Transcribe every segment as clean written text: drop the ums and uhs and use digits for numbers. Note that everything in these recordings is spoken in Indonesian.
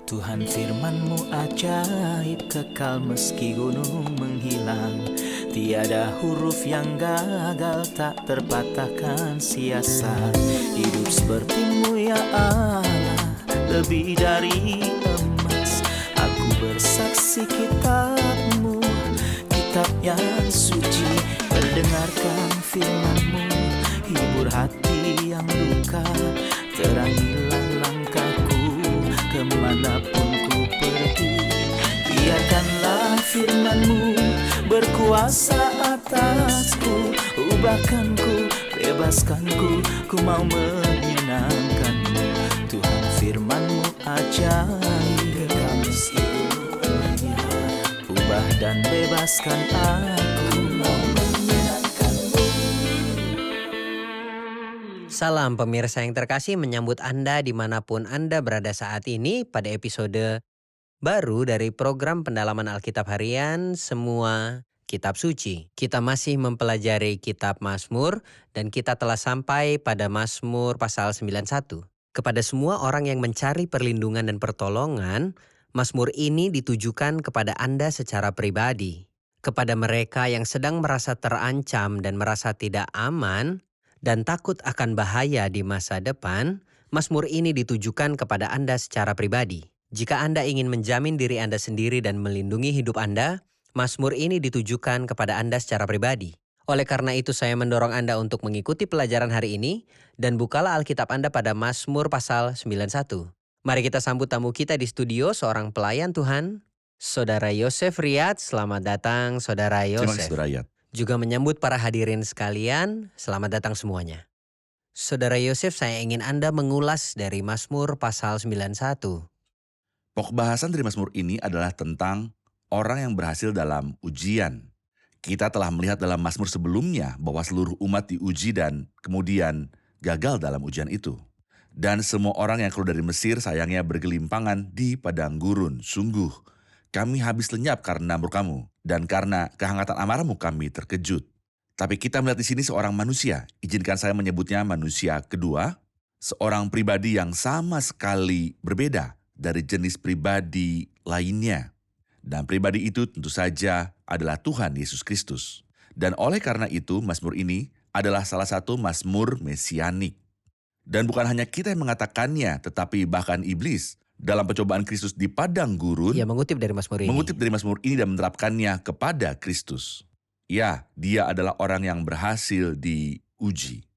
Tuhan firman-Mu ajaib, kekal meski gunung menghilang. Tiada huruf yang gagal, tak terpatahkan siasat. Hidup seperti-Mu ya Allah, lebih dari emas. Aku bersaksi kitab-Mu, kitab yang suci. Mendengarkan firman-Mu, hibur hati yang luka. Terangilah langkahku kemanapun ku pergi. Biarkanlah firman-Mu berkuasa atasku. Ubahkanku, bebaskanku, ku mau menyenangkan-Mu. Tuhan firman-Mu ajaib, kekal meski gunung menghilang. Ubah dan bebaskan aku, mau menyenangkan-Mu. Salam pemirsa yang terkasih, menyambut Anda dimanapun Anda berada saat ini pada episode baru dari program pendalaman Alkitab Harian Semua Kitab Suci. Kita masih mempelajari kitab Mazmur dan kita telah sampai pada Mazmur pasal 91. Kepada semua orang yang mencari perlindungan dan pertolongan, Mazmur ini ditujukan kepada Anda secara pribadi. Kepada mereka yang sedang merasa terancam dan merasa tidak aman, dan takut akan bahaya di masa depan, Mazmur ini ditujukan kepada Anda secara pribadi. Jika Anda ingin menjamin diri Anda sendiri dan melindungi hidup Anda, Mazmur ini ditujukan kepada Anda secara pribadi. Oleh karena itu saya mendorong Anda untuk mengikuti pelajaran hari ini dan bukalah Alkitab Anda pada Mazmur pasal 91. Mari kita sambut tamu kita di studio, seorang pelayan Tuhan, Saudara Yosef Riyad. Selamat datang Saudara Terima kasih, Yosef. Saudara Riyad. Juga menyambut para hadirin sekalian, selamat datang semuanya. Saudara Yosef, saya ingin Anda mengulas dari Mazmur pasal 91. Pokok bahasan dari Mazmur ini adalah tentang orang yang berhasil dalam ujian. Kita telah melihat dalam Mazmur sebelumnya bahwa seluruh umat diuji dan kemudian gagal dalam ujian itu. Dan semua orang yang keluar dari Mesir sayangnya bergelimpangan di padang gurun. Sungguh, kami habis lenyap karena murka-Mu, dan karena kehangatan amarah-Mu kami terkejut. Tapi kita melihat di sini seorang manusia, izinkan saya menyebutnya manusia kedua, seorang pribadi yang sama sekali berbeda dari jenis pribadi lainnya. Dan pribadi itu tentu saja adalah Tuhan Yesus Kristus. Dan oleh karena itu, Mazmur ini adalah salah satu Mazmur mesianik. Dan bukan hanya kita yang mengatakannya, tetapi bahkan iblis dalam pencobaan Kristus di padang gurun, Ia mengutip dari Mazmur ini. mengutip dari Mazmur ini dan menerapkannya kepada Kristus. Ya, dia adalah orang yang berhasil diuji.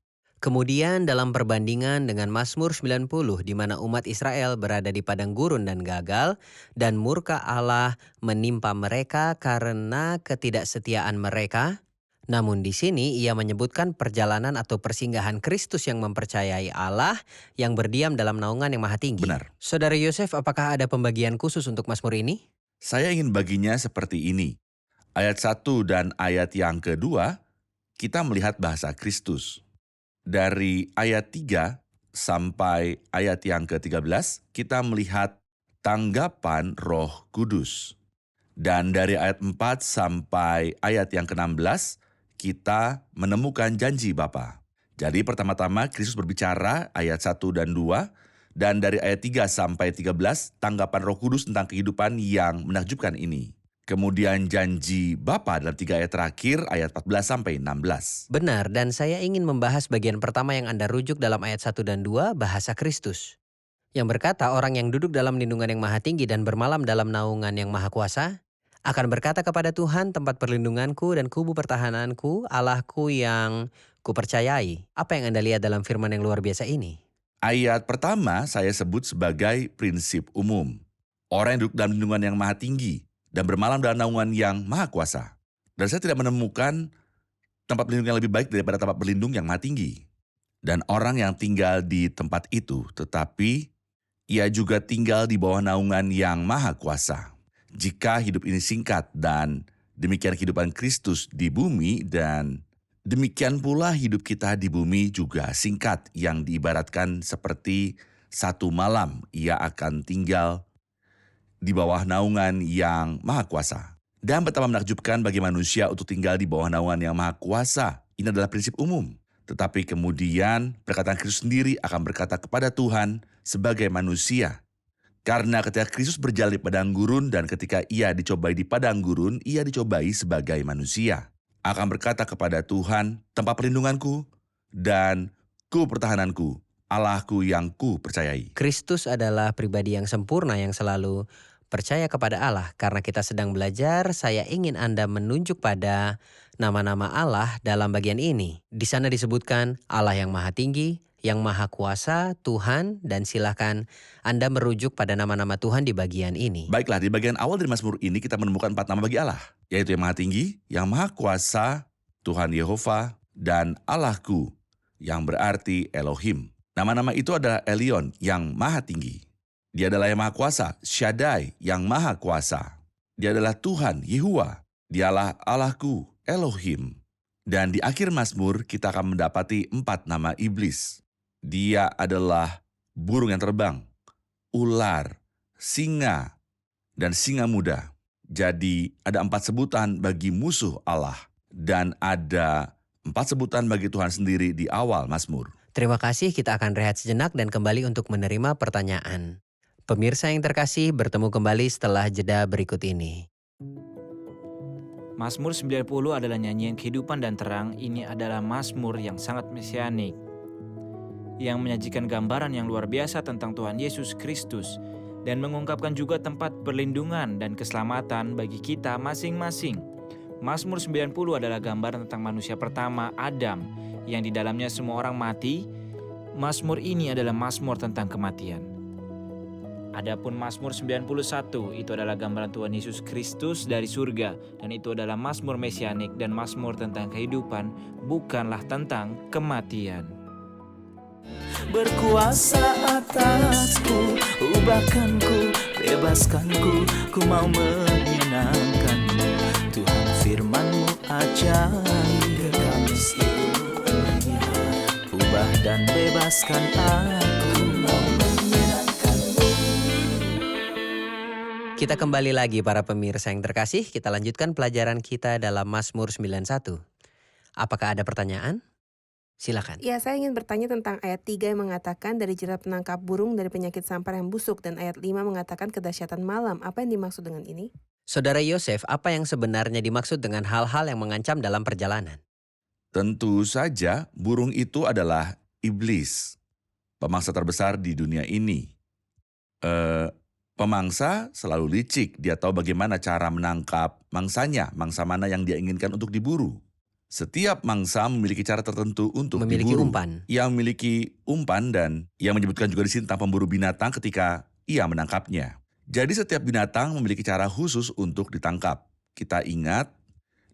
Kemudian dalam perbandingan dengan Mazmur 90, di mana umat Israel berada di padang gurun dan gagal, dan murka Allah menimpa mereka karena ketidaksetiaan mereka. Namun di sini ia menyebutkan perjalanan atau persinggahan Kristus yang mempercayai Allah yang berdiam dalam naungan yang maha tinggi. Benar. Saudara Yosef, apakah ada pembagian khusus untuk Mazmur ini? Saya ingin baginya seperti ini. Ayat 1 dan ayat yang kedua, kita melihat bahasa Kristus. Dari ayat 3 sampai ayat yang ke-13, kita melihat tanggapan Roh Kudus. Dan dari ayat 4 sampai ayat yang ke-16, kita menemukan janji Bapa. Jadi pertama-tama Kristus berbicara ayat 1 dan 2, dan dari ayat 3 sampai 13, tanggapan Roh Kudus tentang kehidupan yang menakjubkan ini. Kemudian janji Bapa dalam 3 ayat terakhir, ayat 14 sampai 16. Benar, dan saya ingin membahas bagian pertama yang Anda rujuk dalam ayat 1 dan 2, bahasa Kristus. Yang berkata, orang yang duduk dalam lindungan yang maha tinggi dan bermalam dalam naungan yang maha kuasa, akan berkata kepada Tuhan, tempat perlindunganku dan kubu pertahananku, Allahku yang kupercayai. Apa yang Anda lihat dalam firman yang luar biasa ini? Ayat pertama saya sebut sebagai prinsip umum. Orang yang duduk dalam lindungan yang maha tinggi dan bermalam dalam naungan yang maha kuasa. Dan saya tidak menemukan tempat berlindung yang lebih baik daripada tempat berlindung yang maha tinggi. Dan orang yang tinggal di tempat itu, tetapi ia juga tinggal di bawah naungan yang maha kuasa. Jika hidup ini singkat dan demikian kehidupan Kristus di bumi, dan demikian pula hidup kita di bumi juga singkat, yang diibaratkan seperti satu malam ia akan tinggal di bawah naungan yang maha kuasa. Dan betapa menakjubkan bagi manusia untuk tinggal di bawah naungan yang maha kuasa. Ini adalah prinsip umum. Tetapi kemudian perkataan Kristus sendiri akan berkata kepada Tuhan sebagai manusia, Karena ketika Kristus berjalan di padang gurun dan ketika ia dicobai di padang gurun, ia dicobai sebagai manusia. Akan berkata kepada Tuhan, tempat perlindunganku dan pertahananku, Allahku yang ku percayai. Kristus adalah pribadi yang sempurna yang selalu percaya kepada Allah. Karena kita sedang belajar, saya ingin Anda menunjuk pada nama-nama Allah dalam bagian ini. Di sana disebutkan Allah yang Maha Tinggi, yang Maha Kuasa, Tuhan, dan silakan Anda merujuk pada nama-nama Tuhan di bagian ini. Baiklah, di bagian awal dari Mazmur ini kita menemukan 4 nama bagi Allah, yaitu yang Maha Tinggi, yang Maha Kuasa, Tuhan Yehova, dan Allahku, yang berarti Elohim. Nama-nama itu adalah Elyon, yang Maha Tinggi. Dia adalah yang Maha Kuasa, Shaddai, yang Maha Kuasa. Dia adalah Tuhan, Yehuwa. Dialah Allahku, Elohim. Dan di akhir Mazmur kita akan mendapati 4 nama iblis. Dia adalah burung yang terbang, ular, singa, dan singa muda. Jadi ada 4 sebutan bagi musuh Allah. Dan ada 4 sebutan bagi Tuhan sendiri di awal Mazmur. Terima kasih, kita akan rehat sejenak dan kembali untuk menerima pertanyaan. Pemirsa yang terkasih, bertemu kembali setelah jeda berikut ini. Mazmur 90 adalah nyanyian kehidupan dan terang. Ini adalah mazmur yang sangat mesianik, yang menyajikan gambaran yang luar biasa tentang Tuhan Yesus Kristus dan mengungkapkan juga tempat perlindungan dan keselamatan bagi kita masing-masing. Mazmur 90 adalah gambaran tentang manusia pertama, Adam, yang di dalamnya semua orang mati. Mazmur ini adalah mazmur tentang kematian. Adapun Mazmur 91 itu adalah gambaran Tuhan Yesus Kristus dari surga, dan itu adalah mazmur mesianik dan mazmur tentang kehidupan, bukanlah tentang kematian. Berkuasa atasku, ubahkanku, bebaskanku, ku mau menyenangkanmu. Tuhan firman-Mu ajaib, kami seluruhnya. Ubah dan bebaskan aku, mau menyenangkanmu. Kita kembali lagi para pemirsa yang terkasih, kita lanjutkan pelajaran kita dalam Mazmur 91. Apakah ada pertanyaan? Silakan. Ya, saya ingin bertanya tentang ayat 3 yang mengatakan dari jerat penangkap burung, dari penyakit sampar yang busuk, dan ayat 5 mengatakan kedahsyatan malam. Apa yang dimaksud dengan ini? Saudara Yosef, apa yang sebenarnya dimaksud dengan hal-hal yang mengancam dalam perjalanan? Tentu saja burung itu adalah iblis, pemangsa terbesar di dunia ini. Pemangsa selalu licik, dia tahu bagaimana cara menangkap mangsanya, mangsa mana yang dia inginkan untuk diburu. Setiap mangsa memiliki cara tertentu untuk Memiliki diburu. umpan. Ia memiliki umpan dan ia menyebutkan juga di sini tentang pemburu binatang ketika ia menangkapnya. Jadi setiap binatang memiliki cara khusus untuk ditangkap. Kita ingat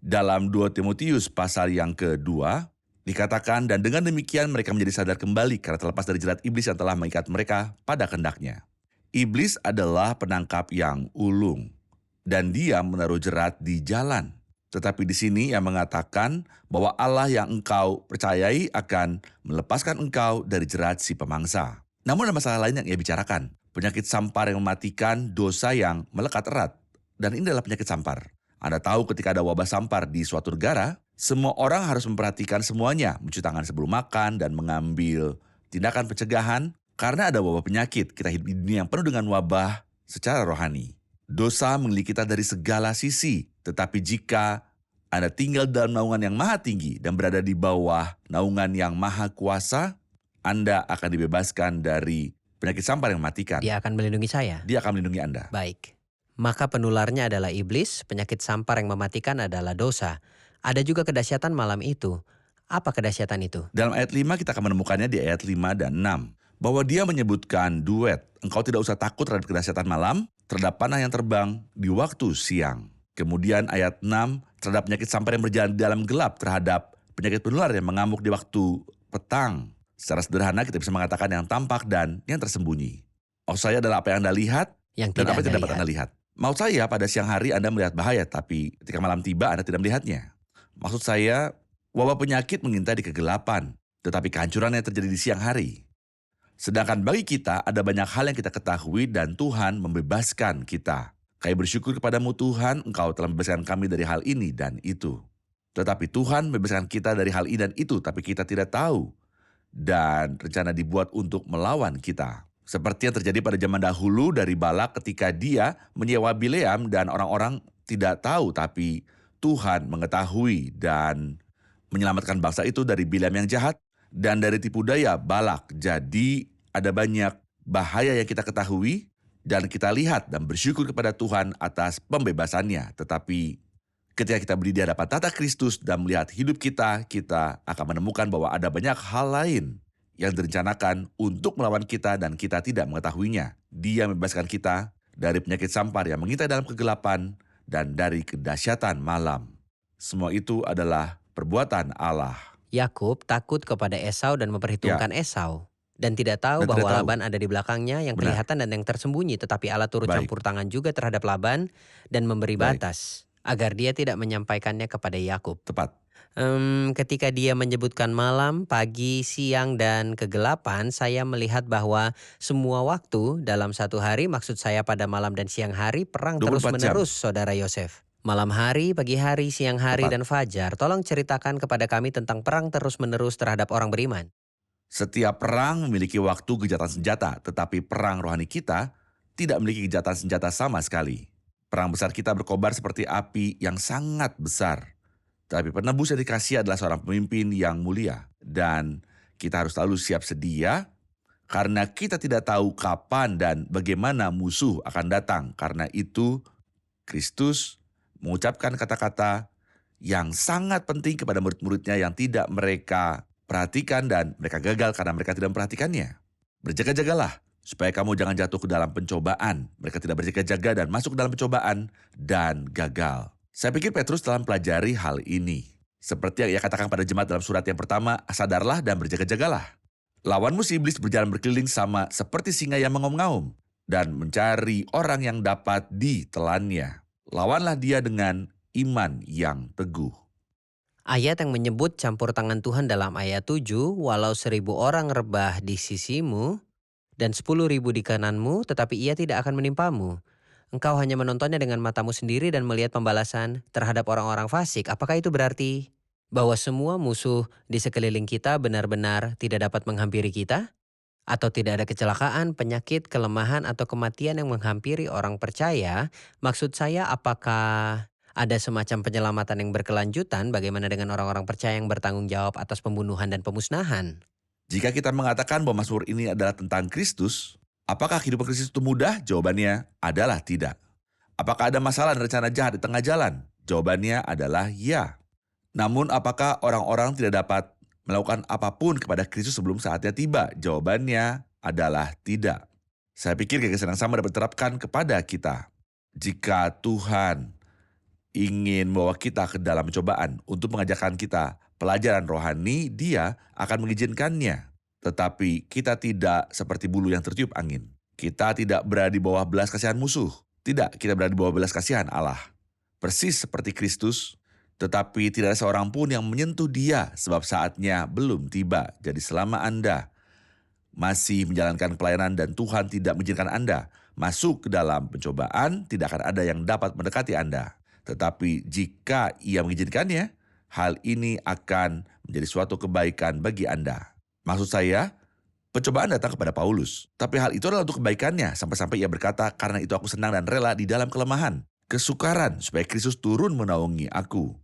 dalam 2 Timotius pasal yang kedua dikatakan, dan dengan demikian mereka menjadi sadar kembali karena terlepas dari jerat iblis yang telah mengikat mereka pada kehendaknya. Iblis adalah penangkap yang ulung dan dia menaruh jerat di jalan. Tetapi di sini ia mengatakan bahwa Allah yang engkau percayai akan melepaskan engkau dari jerat si pemangsa. Namun ada masalah lain yang ia bicarakan. Penyakit sampar yang mematikan, dosa yang melekat erat. Dan ini adalah penyakit sampar. Anda tahu ketika ada wabah sampar di suatu negara, semua orang harus memperhatikan semuanya. Mencuci tangan sebelum makan dan mengambil tindakan pencegahan. Karena ada wabah penyakit, kita hidup di dunia yang penuh dengan wabah secara rohani. Dosa mengelilingi kita dari segala sisi. Tetapi jika Anda tinggal dalam naungan yang maha tinggi dan berada di bawah naungan yang maha kuasa, Anda akan dibebaskan dari penyakit sampar yang mematikan. Dia akan melindungi saya. Dia akan melindungi Anda. Baik. Maka penularnya adalah iblis, penyakit sampar yang mematikan adalah dosa. Ada juga kedahsyatan malam itu. Apa kedahsyatan itu? Dalam ayat 5 kita akan menemukannya di ayat 5 dan 6. Bahwa dia menyebutkan duet. Engkau tidak usah takut terhadap kedahsyatan malam, terhadap panah yang terbang di waktu siang. Kemudian ayat 6, terhadap penyakit sampar yang berjalan di dalam gelap, terhadap penyakit penular yang mengamuk di waktu petang. Secara sederhana kita bisa mengatakan yang tampak dan yang tersembunyi. Maksud saya adalah apa yang Anda lihat Yang dan tidak apa yang tidak Anda dapat Anda lihat. Maksud saya pada siang hari Anda melihat bahaya, tapi ketika malam tiba Anda tidak melihatnya. Maksud saya, wabah penyakit mengintai di kegelapan, tetapi kehancuran yang terjadi di siang hari. Sedangkan bagi kita ada banyak hal yang kita ketahui dan Tuhan membebaskan kita. Kami bersyukur kepadamu Tuhan, Engkau telah membebaskan kami dari hal ini dan itu. Tetapi Tuhan membebaskan kita dari hal ini dan itu, tapi kita tidak tahu. Dan rencana dibuat untuk melawan kita. Seperti yang terjadi pada zaman dahulu dari Balak ketika dia menyewa Bileam dan orang-orang tidak tahu, tapi Tuhan mengetahui dan menyelamatkan bangsa itu dari Bileam yang jahat dan dari tipu daya Balak. Jadi ada banyak bahaya yang kita ketahui dan kita lihat dan bersyukur kepada Tuhan atas pembebasannya. Tetapi ketika kita berdiri di hadapan tata Kristus dan melihat hidup kita, kita akan menemukan bahwa ada banyak hal lain yang direncanakan untuk melawan kita dan kita tidak mengetahuinya. Dia membebaskan kita dari penyakit sampar yang mengintai dalam kegelapan dan dari kedahsyatan malam. Semua itu adalah perbuatan Allah. Yakub takut kepada Esau dan memperhitungkan Esau. Dan tidak tahu Dan bahwa tidak tahu. Laban ada di belakangnya yang Benar. kelihatan dan yang tersembunyi. Tetapi Allah turut Baik. campur tangan juga terhadap Laban dan memberi Baik. batas agar dia tidak menyampaikannya kepada Yakub. Tepat. Ketika dia menyebutkan malam, pagi, siang, dan kegelapan, saya melihat bahwa semua waktu dalam satu hari, maksud saya pada malam dan siang hari, perang 24 jam. terus-menerus, Saudara Yosef. Malam hari, pagi hari, siang hari, Tepat. dan fajar. Tolong ceritakan kepada kami tentang perang terus-menerus terhadap orang beriman. Setiap perang memiliki waktu gejatan senjata, tetapi perang rohani kita tidak memiliki gejatan senjata sama sekali. Perang besar kita berkobar seperti api yang sangat besar. Tapi penebus yang dikasih adalah seorang pemimpin yang mulia. Dan kita harus selalu siap sedia karena kita tidak tahu kapan dan bagaimana musuh akan datang. Karena itu Kristus mengucapkan kata-kata yang sangat penting kepada murid-muridnya yang tidak mereka perhatikan dan mereka gagal karena mereka tidak memperhatikannya. Berjaga-jagalah supaya kamu jangan jatuh ke dalam pencobaan. Mereka tidak berjaga-jaga dan masuk ke dalam pencobaan dan gagal. Saya pikir Petrus telah mempelajari hal ini. Seperti yang ia katakan pada jemaat dalam surat yang pertama, sadarlah dan berjaga-jagalah. Lawanmu si iblis berjalan berkeliling sama seperti singa yang mengaum-ngaum dan mencari orang yang dapat ditelannya. Lawanlah dia dengan iman yang teguh. Ayat yang menyebut campur tangan Tuhan dalam ayat 7, walau 1.000 orang rebah di sisimu dan 10.000 di kananmu, tetapi ia tidak akan menimpamu. Engkau hanya menontonnya dengan matamu sendiri dan melihat pembalasan terhadap orang-orang fasik. Apakah itu berarti bahwa semua musuh di sekeliling kita benar-benar tidak dapat menghampiri kita? Atau tidak ada kecelakaan, penyakit, kelemahan, atau kematian yang menghampiri orang percaya? Maksud saya, apakah ada semacam penyelamatan yang berkelanjutan? Bagaimana dengan orang-orang percaya yang bertanggung jawab atas pembunuhan dan pemusnahan? Jika kita mengatakan bahwa Mazmur ini adalah tentang Kristus, apakah kehidupan Kristus itu mudah? Jawabannya adalah tidak. Apakah ada masalah dan rencana jahat di tengah jalan? Jawabannya adalah ya. Namun apakah orang-orang tidak dapat melakukan apapun kepada Kristus sebelum saatnya tiba? Jawabannya adalah tidak. Saya pikir gagasan yang sama dapat diterapkan kepada kita. Jika Tuhan ingin membawa kita ke dalam pencobaan untuk mengajarkan kita pelajaran rohani, Dia akan mengizinkannya. Tetapi kita tidak seperti bulu yang tertiup angin. Kita tidak berada di bawah belas kasihan musuh. Tidak, kita berada di bawah belas kasihan Allah. Persis seperti Kristus, tetapi tidak ada seorang pun yang menyentuh Dia sebab saatnya belum tiba. Jadi selama Anda masih menjalankan pelayanan dan Tuhan tidak mengizinkan Anda masuk ke dalam pencobaan, tidak akan ada yang dapat mendekati Anda. Tetapi jika Ia mengizinkannya, hal ini akan menjadi suatu kebaikan bagi Anda. Maksud saya, pencobaan datang kepada Paulus. Tapi hal itu adalah untuk kebaikannya, sampai-sampai ia berkata, karena itu aku senang dan rela di dalam kelemahan. Kesukaran supaya Kristus turun menaungi aku.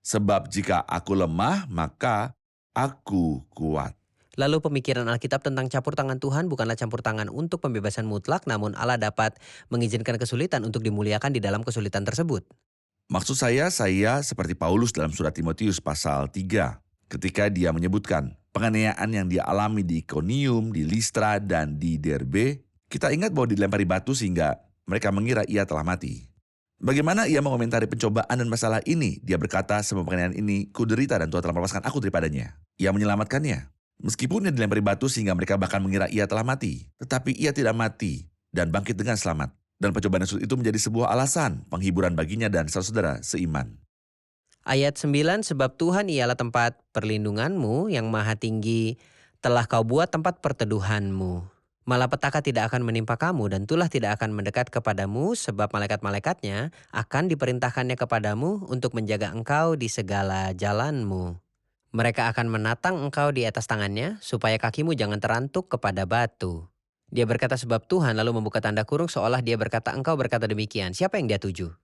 Sebab jika aku lemah, maka aku kuat. Lalu pemikiran Alkitab tentang campur tangan Tuhan bukanlah campur tangan untuk pembebasan mutlak, namun Allah dapat mengizinkan kesulitan untuk dimuliakan di dalam kesulitan tersebut. Maksud saya seperti Paulus dalam surat Timotius pasal 3. Ketika dia menyebutkan penganiayaan yang dia alami di Ikonium, di Listra, dan di Derbe, kita ingat bahwa dilempari batu sehingga mereka mengira ia telah mati. Bagaimana ia mengomentari pencobaan dan masalah ini? Dia berkata, semua penganiayaan ini kuderita dan Tuhan telah melepaskan aku daripadanya. Ia menyelamatkannya. Meskipun ia dilempari batu sehingga mereka bahkan mengira ia telah mati. Tetapi ia tidak mati dan bangkit dengan selamat. Dan pencobaan yang sulit itu menjadi sebuah alasan, penghiburan baginya dan saudara seiman. Ayat 9, sebab Tuhan ialah tempat perlindunganmu yang maha tinggi, telah kau buat tempat perteduhanmu. Malapetaka tidak akan menimpa kamu dan tulah tidak akan mendekat kepadamu, sebab malaikat-malaikatnya akan diperintahkannya kepadamu untuk menjaga engkau di segala jalanmu. Mereka akan menatang engkau di atas tangannya, supaya kakimu jangan terantuk kepada batu. Dia berkata sebab Tuhan, lalu membuka tanda kurung seolah dia berkata engkau berkata demikian. Siapa yang dia tuju?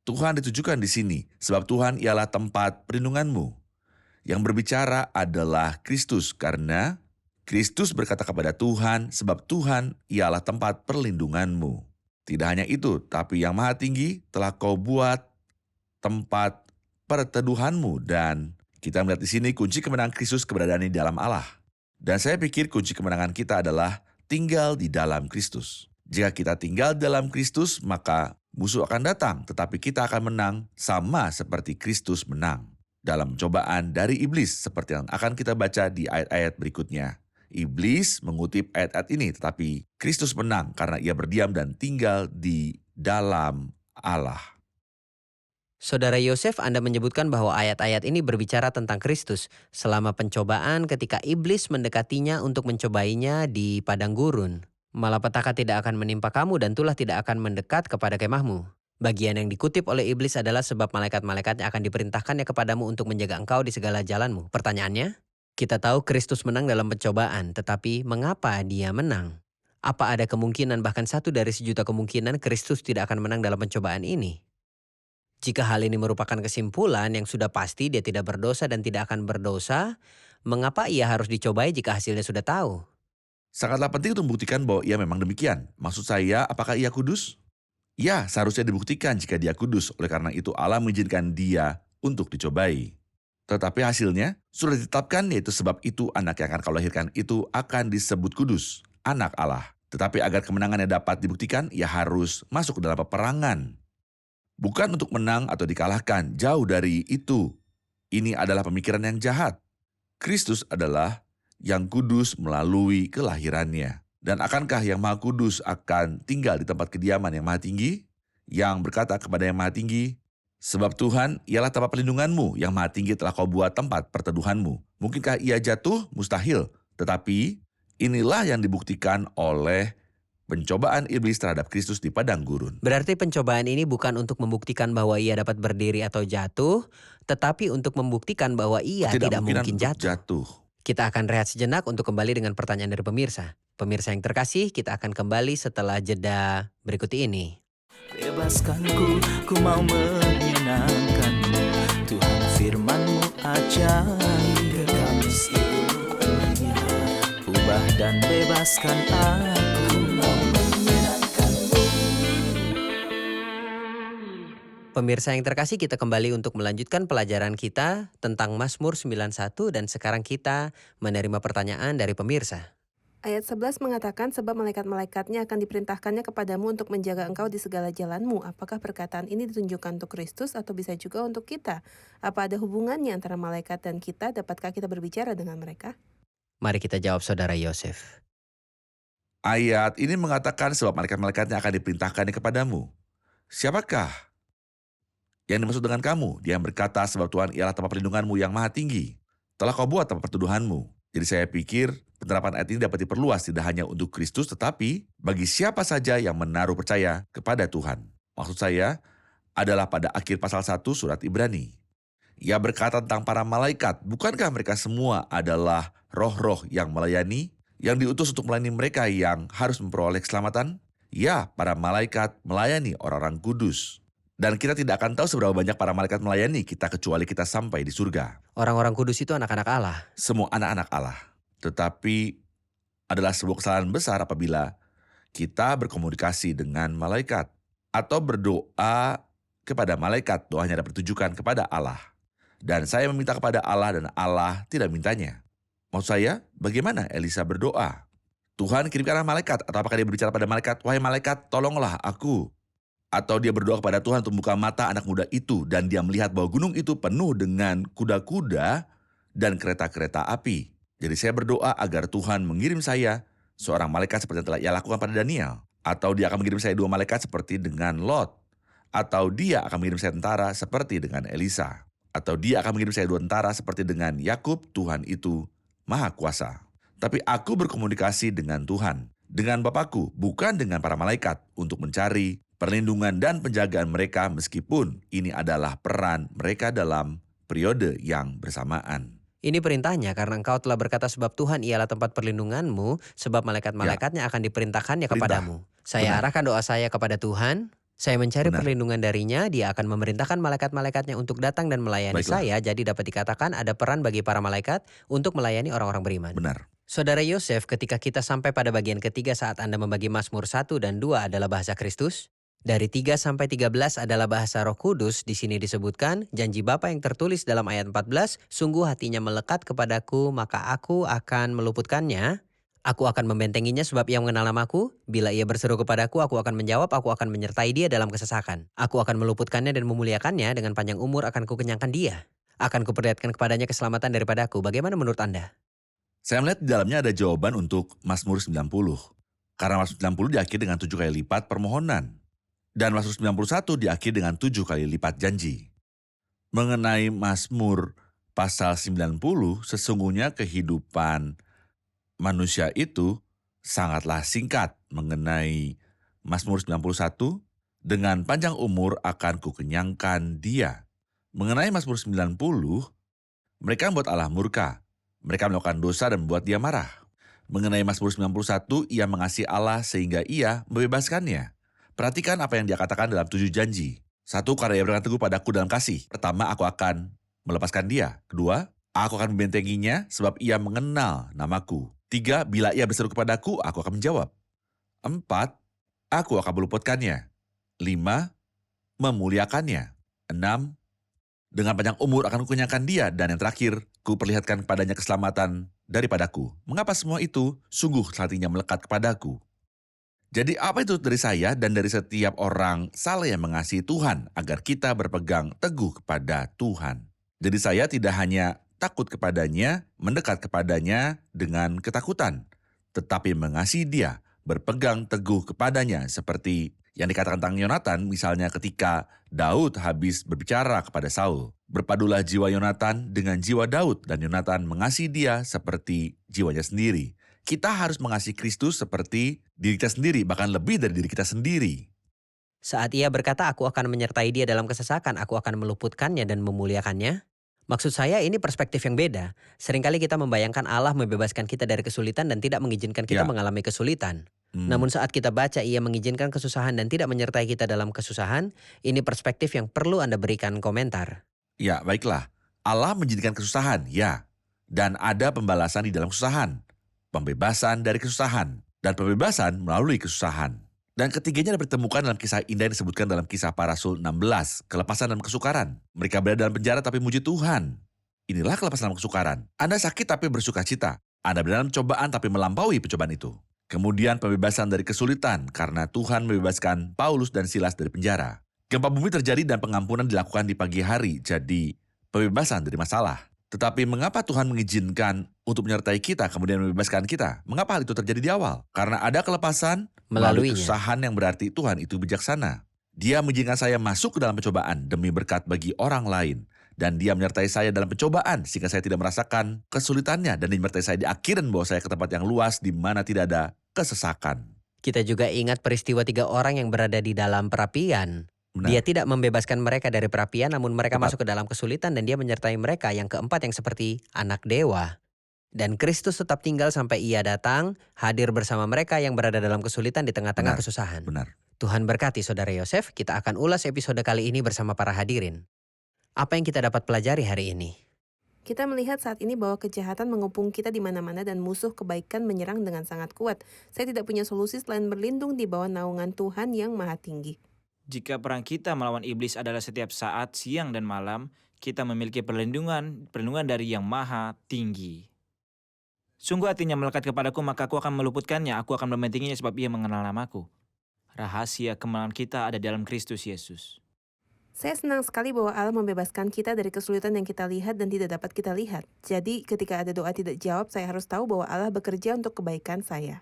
Tuhan ditujukan di sini, sebab Tuhan ialah tempat perlindunganmu. Yang berbicara adalah Kristus, karena Kristus berkata kepada Tuhan, sebab Tuhan ialah tempat perlindunganmu. Tidak hanya itu, tapi yang Maha Tinggi telah kau buat tempat perteduhanmu. Dan kita melihat di sini kunci kemenangan Kristus keberadaan di dalam Allah. Dan saya pikir kunci kemenangan kita adalah tinggal di dalam Kristus. Jika kita tinggal di dalam Kristus, maka musuh akan datang, tetapi kita akan menang sama seperti Kristus menang dalam cobaan dari iblis, seperti yang akan kita baca di ayat-ayat berikutnya. Iblis mengutip ayat-ayat ini, tetapi Kristus menang karena ia berdiam dan tinggal di dalam Allah. Saudara Yosef, Anda menyebutkan bahwa ayat-ayat ini berbicara tentang Kristus selama pencobaan ketika iblis mendekatinya untuk mencobainya di padang gurun. Malapetaka tidak akan menimpa kamu dan tulah tidak akan mendekat kepada kemahmu. Bagian yang dikutip oleh iblis adalah sebab malaikat-malaikatnya akan diperintahkannya kepadamu untuk menjaga engkau di segala jalanmu. Pertanyaannya, kita tahu Kristus menang dalam pencobaan, tetapi mengapa dia menang? Apa ada kemungkinan, bahkan 1 dari 1.000.000 kemungkinan Kristus tidak akan menang dalam pencobaan ini? Jika hal ini merupakan kesimpulan yang sudah pasti dia tidak berdosa dan tidak akan berdosa, mengapa ia harus dicobai jika hasilnya sudah tahu? Sangatlah penting untuk membuktikan bahwa ia memang demikian. Maksud saya, apakah ia kudus? Ya, seharusnya dibuktikan jika dia kudus. Oleh karena itu Allah mengizinkan dia untuk dicobai. Tetapi hasilnya sudah ditetapkan, yaitu sebab itu anak yang akan kau lahirkan itu akan disebut kudus, anak Allah. Tetapi agar kemenangannya dapat dibuktikan, ia harus masuk ke dalam peperangan. Bukan untuk menang atau dikalahkan, jauh dari itu. Ini adalah pemikiran yang jahat. Kristus adalah yang kudus melalui kelahirannya. Dan akankah yang Maha Kudus akan tinggal di tempat kediaman yang Maha Tinggi? Yang berkata kepada yang Maha Tinggi, sebab Tuhan ialah tempat perlindunganmu, yang Maha Tinggi telah kau buat tempat perteduhanmu. Mungkinkah ia jatuh? Mustahil. Tetapi inilah yang dibuktikan oleh pencobaan iblis terhadap Kristus di padang gurun. Berarti pencobaan ini bukan untuk membuktikan bahwa ia dapat berdiri atau jatuh, tetapi untuk membuktikan bahwa ia tidak mungkin jatuh. Kita akan rehat sejenak untuk kembali dengan pertanyaan dari pemirsa. Pemirsa yang terkasih, kita akan kembali setelah jeda berikut ini. Bebaskanku, ku mau menyenangkanmu. Tuhan firman-Mu ajaib, kekal seluruhnya. Ubah dan bebaskan aku, mau menyenangkanmu. Pemirsa yang terkasih, kita kembali untuk melanjutkan pelajaran kita tentang Mazmur 91 dan sekarang kita menerima pertanyaan dari pemirsa. Ayat 11 mengatakan sebab malaikat-malaikatnya akan diperintahkannya kepadamu untuk menjaga engkau di segala jalanmu. Apakah perkataan ini ditunjukkan untuk Kristus atau bisa juga untuk kita? Apa ada hubungannya antara malaikat dan kita? Dapatkah kita berbicara dengan mereka? Mari kita jawab saudara Yosef. Ayat ini mengatakan sebab malaikat-malaikatnya akan diperintahkannya kepadamu. Siapakah yang dimaksud dengan kamu? Dia yang berkata sebab Tuhan ialah tempat perlindunganmu yang Maha Tinggi. Telah kau buat tempat perteduhanmu. Jadi saya pikir penerapan ayat ini dapat diperluas tidak hanya untuk Kristus, tetapi bagi siapa saja yang menaruh percaya kepada Tuhan. Maksud saya adalah pada akhir pasal 1 surat Ibrani. Ia berkata tentang para malaikat, bukankah mereka semua adalah roh-roh yang melayani, yang diutus untuk melayani mereka yang harus memperoleh keselamatan? Ya, para malaikat melayani orang-orang kudus. Dan kita tidak akan tahu seberapa banyak para malaikat melayani kita kecuali kita sampai di surga. Orang-orang kudus itu anak-anak Allah. Semua anak-anak Allah. Tetapi adalah sebuah kesalahan besar apabila kita berkomunikasi dengan malaikat atau berdoa kepada malaikat, doanya dapat ditujukan kepada Allah. Dan saya meminta kepada Allah dan Allah tidak mintanya. Maksud saya, bagaimana Elisa berdoa? Tuhan kirimkanlah malaikat, atau apakah dia berbicara pada malaikat, wahai malaikat tolonglah aku. Atau dia berdoa kepada Tuhan untuk membuka mata anak muda itu dan dia melihat bahwa gunung itu penuh dengan kuda-kuda dan kereta-kereta api. Jadi saya berdoa agar Tuhan mengirim saya seorang malaikat seperti yang telah ia lakukan pada Daniel. Atau dia akan mengirim saya 2 malaikat seperti dengan Lot. Atau dia akan mengirim saya tentara seperti dengan Elisa. Atau dia akan mengirim saya 2 tentara seperti dengan Yakub. Tuhan itu Maha Kuasa. Tapi aku berkomunikasi dengan Tuhan, dengan Bapakku, bukan dengan para malaikat untuk mencari perlindungan dan penjagaan mereka meskipun ini adalah peran mereka dalam periode yang bersamaan. Ini perintahnya karena engkau telah berkata sebab Tuhan ialah tempat perlindunganmu, sebab malaikat-malaikatnya akan diperintahkannya Perintah. kepadamu. Saya Benar. arahkan doa saya kepada Tuhan. Saya mencari Benar. perlindungan darinya, dia akan memerintahkan malaikat-malaikatnya untuk datang dan melayani Baiklah. saya. Jadi dapat dikatakan ada peran bagi para malaikat untuk melayani orang-orang beriman. Benar. Saudara Yosef, ketika kita sampai pada bagian ketiga saat Anda membagi Mazmur 1 dan 2 adalah bahasa Kristus. Dari 3 sampai 13 adalah bahasa Roh Kudus. Di sini disebutkan, janji Bapa yang tertulis dalam ayat 14, sungguh hatinya melekat kepadaku, maka aku akan meluputkannya. Aku akan membentenginya sebab ia mengenal namaku. Bila ia berseru kepadaku, aku akan menjawab, aku akan menyertai dia dalam kesesakan. Aku akan meluputkannya dan memuliakannya, dengan panjang umur akan kukenyangkan dia. Akan kuperlihatkan kepadanya keselamatan daripadaku. Bagaimana menurut Anda? Saya melihat di dalamnya ada jawaban untuk Mazmur 90. Karena Mazmur 90 diakhiri dengan 7 kali lipat permohonan. Dan Mazmur 91 diakhiri dengan 7 kali lipat janji. Mengenai Mazmur pasal 90, sesungguhnya kehidupan manusia itu sangatlah singkat. Mengenai Mazmur 91, dengan panjang umur akan kukenyangkan dia. Mengenai Mazmur 90, mereka membuat Allah murka. Mereka melakukan dosa dan membuat dia marah. Mengenai Mazmur 91, ia mengasihi Allah sehingga ia membebaskannya. Perhatikan apa yang dia katakan dalam 7 janji. 1, karena ia berkata teguh padaku dalam kasih. Pertama, aku akan melepaskan dia. 2, aku akan membentenginya sebab ia mengenal namaku. 3, bila ia berseru kepadaku, aku akan menjawab. 4, aku akan meluputkannya. 5, memuliakannya. 6, dengan panjang umur akan kukenyangkan dia. Dan yang terakhir, ku perlihatkan kepadanya keselamatan daripadaku. Mengapa semua itu sungguh hatinya melekat kepadaku? Jadi apa itu dari saya dan dari setiap orang salah yang mengasihi Tuhan agar kita berpegang teguh kepada Tuhan. Jadi saya tidak hanya takut kepadanya, mendekat kepadanya dengan ketakutan, tetapi mengasihi dia, berpegang teguh kepadanya seperti yang dikatakan tentang Yonatan, misalnya ketika Daud habis berbicara kepada Saul. Berpadulah jiwa Yonatan dengan jiwa Daud dan Yonatan mengasihi dia seperti jiwanya sendiri. Kita harus mengasihi Kristus seperti diri kita sendiri, bahkan lebih dari diri kita sendiri. Saat ia berkata, aku akan menyertai dia dalam kesesakan, aku akan meluputkannya dan memuliakannya. Maksud saya ini perspektif yang beda. Seringkali kita membayangkan Allah membebaskan kita dari kesulitan dan tidak mengizinkan kita Ya. mengalami kesulitan. Namun saat kita baca ia mengizinkan kesusahan dan tidak menyertai kita dalam kesusahan, ini perspektif yang perlu Anda berikan komentar. Ya, baiklah. Allah menjadikan kesusahan, ya. Dan ada pembalasan di dalam kesusahan. Pembebasan dari kesusahan. Dan pembebasan melalui kesusahan. Dan ketiganya dipertemukan dalam kisah indah yang disebutkan dalam Kisah Para Rasul 16, kelepasan dan kesukaran. Mereka berada dalam penjara tapi muji Tuhan. Inilah kelepasan dan kesukaran. Anda sakit tapi bersuka cita. Anda berada dalam cobaan tapi melampaui pencobaan itu. Kemudian pembebasan dari kesulitan karena Tuhan membebaskan Paulus dan Silas dari penjara. Gempa bumi terjadi dan pengampunan dilakukan di pagi hari, jadi pembebasan dari masalah. Tetapi mengapa Tuhan mengizinkan untuk menyertai kita kemudian membebaskan kita? Mengapa hal itu terjadi di awal? Karena ada kelepasan melalui Melaluinya. kesusahan yang berarti Tuhan itu bijaksana. Dia mengizinkan saya masuk ke dalam pencobaan demi berkat bagi orang lain. Dan dia menyertai saya dalam pencobaan sehingga saya tidak merasakan kesulitannya. Dan dia menyertai saya di akhir dan membawa saya ke tempat yang luas di mana tidak ada kesesakan. Kita juga ingat peristiwa 3 orang yang berada di dalam perapian. Benar. Dia tidak membebaskan mereka dari perapian, namun mereka Tepat. masuk ke dalam kesulitan dan dia menyertai mereka. Yang keempat yang seperti anak dewa. Dan Kristus tetap tinggal sampai ia datang, hadir bersama mereka yang berada dalam kesulitan di tengah-tengah Benar. kesusahan. Benar. Tuhan berkati Saudara Yosef, kita akan ulas episode kali ini bersama para hadirin. Apa yang kita dapat pelajari hari ini? Kita melihat saat ini bahwa kejahatan mengepung kita di mana-mana dan musuh kebaikan menyerang dengan sangat kuat. Saya tidak punya solusi selain berlindung di bawah naungan Tuhan yang maha tinggi. Jika perang kita melawan iblis adalah setiap saat, siang dan malam, kita memiliki perlindungan dari yang maha tinggi. Sungguh hatinya melekat kepadaku, maka aku akan meluputkannya, aku akan membentenginya sebab ia mengenal namaku. Rahasia kemenangan kita ada dalam Kristus Yesus. Saya senang sekali bahwa Allah membebaskan kita dari kesulitan yang kita lihat dan tidak dapat kita lihat. Jadi ketika ada doa tidak jawab, saya harus tahu bahwa Allah bekerja untuk kebaikan saya.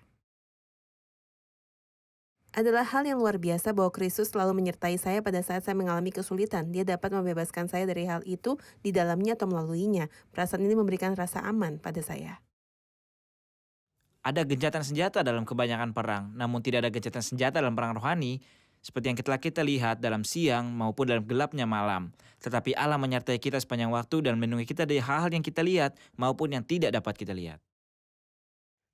Adalah hal yang luar biasa bahwa Kristus selalu menyertai saya pada saat saya mengalami kesulitan. Dia dapat membebaskan saya dari hal itu di dalamnya atau melaluinya. Perasaan ini memberikan rasa aman pada saya. Ada gencatan senjata dalam kebanyakan perang, namun tidak ada gencatan senjata dalam perang rohani. seperti yang telah kita lihat dalam siang maupun dalam gelapnya malam. Tetapi Allah menyertai kita sepanjang waktu dan melindungi kita dari hal-hal yang kita lihat maupun yang tidak dapat kita lihat.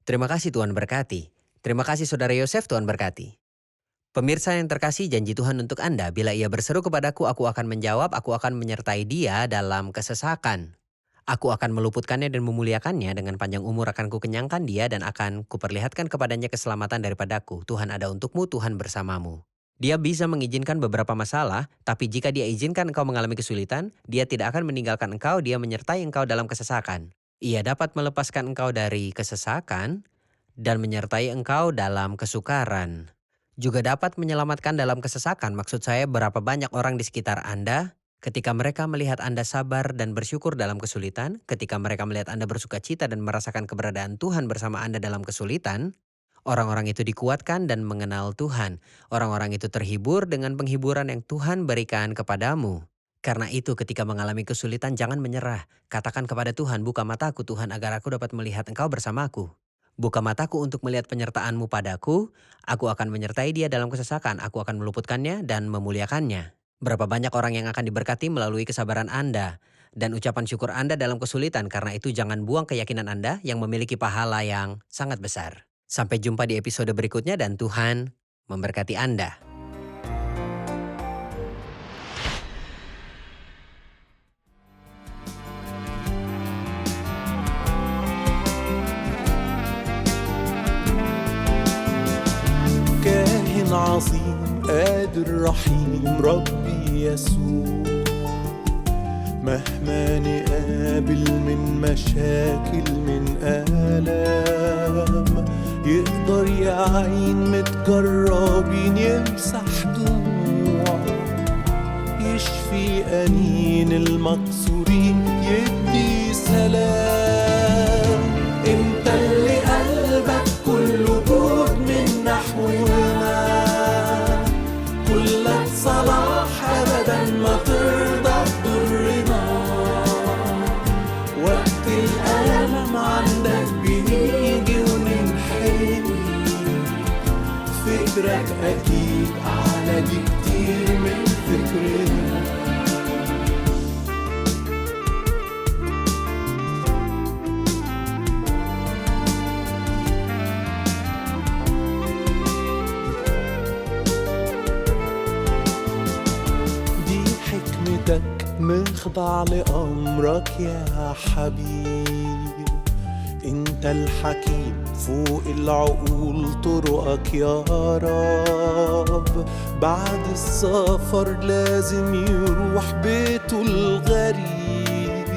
Terima kasih, Tuhan berkati. Terima kasih Saudara Yosef, Tuhan berkati. Pemirsa yang terkasih, janji Tuhan untuk Anda, bila ia berseru kepadaku, aku akan menjawab, aku akan menyertai dia dalam kesesakan. Aku akan meluputkannya dan memuliakannya, dengan panjang umur akan kukenyangkan dia dan akan kuperlihatkan kepadanya keselamatan daripadaku. Tuhan ada untukmu, Tuhan bersamamu. Dia bisa mengizinkan beberapa masalah, tapi jika dia izinkan engkau mengalami kesulitan, dia tidak akan meninggalkan engkau, dia menyertai engkau dalam kesesakan. Ia dapat melepaskan engkau dari kesesakan dan menyertai engkau dalam kesukaran. Juga dapat menyelamatkan dalam kesesakan. Maksud saya, berapa banyak orang di sekitar Anda ketika mereka melihat Anda sabar dan bersyukur dalam kesulitan, ketika mereka melihat Anda bersukacita dan merasakan keberadaan Tuhan bersama Anda dalam kesulitan, orang-orang itu dikuatkan dan mengenal Tuhan. Orang-orang itu terhibur dengan penghiburan yang Tuhan berikan kepadamu. Karena itu ketika mengalami kesulitan jangan menyerah. Katakan kepada Tuhan, buka mataku Tuhan agar aku dapat melihat Engkau bersamaku. Buka mataku untuk melihat penyertaan-Mu padaku. Aku akan menyertai dia dalam kesesakan. Aku akan meluputkannya dan memuliakannya. Berapa banyak orang yang akan diberkati melalui kesabaran Anda dan ucapan syukur Anda dalam kesulitan. Karena itu jangan buang keyakinan Anda yang memiliki pahala yang sangat besar. Sampai jumpa di episode berikutnya dan Tuhan memberkati Anda. كاهن عظيم قادر رحيم ربي يسوع مهما نقابل من مشاكل من آلام يقدر يعين متجربين يمسح دموع يشفي أنين المكسورين يدي سلام انت اللي قلبك كله جود من نحونا كلك صلاح أبدا ما ترضى تضرنا وقت الألم عندك بنيجي وننحني فكرك أكيد أعلى بكتير من فكرنا نخضع لأمرك يا حبيب انت الحكيم فوق العقول طرقك يا رب بعد السفر لازم يروح بيته الغريب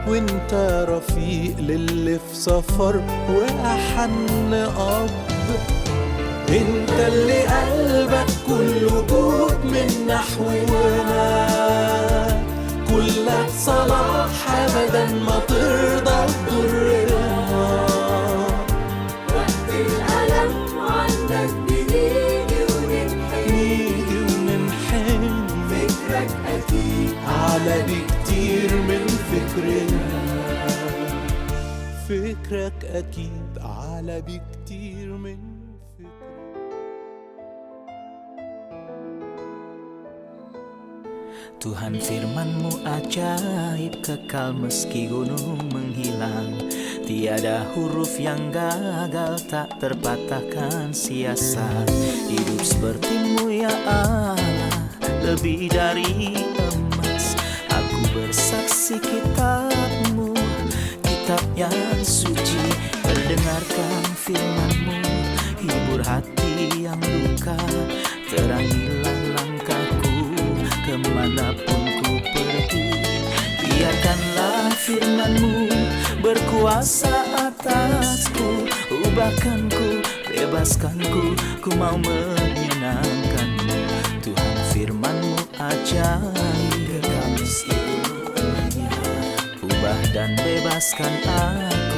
وانت رفيق للي في سفر وأحن أب انت اللي قلبك كله جود من نحونا كلك صلاح أبدا ما ترضى تضرنا وقت الألم عندك بنيجي وننحني فكرك أكيد أعلى بكتير من فكرنا فكرك أكيد أعلى بكتير من فكرنا Tuhan firman-Mu ajaib kekal meski gunung menghilang. Tiada huruf yang gagal tak terpatahkan sia-sia. Hidup seperti-Mu ya Allah lebih dari emas. Aku bersaksi kitab-Mu, kitab yang suci. Mendengarkan firman-Mu, hibur hati yang luka. Terangilah langkahku kemanapun ku pergi. Biarkanlah firman-Mu berkuasa atasku. Ubahkanku, bebaskanku, ku mau menyenangkan-Mu. Tuhan firman-Mu ajaib, kekal meski ubah dan bebaskan aku.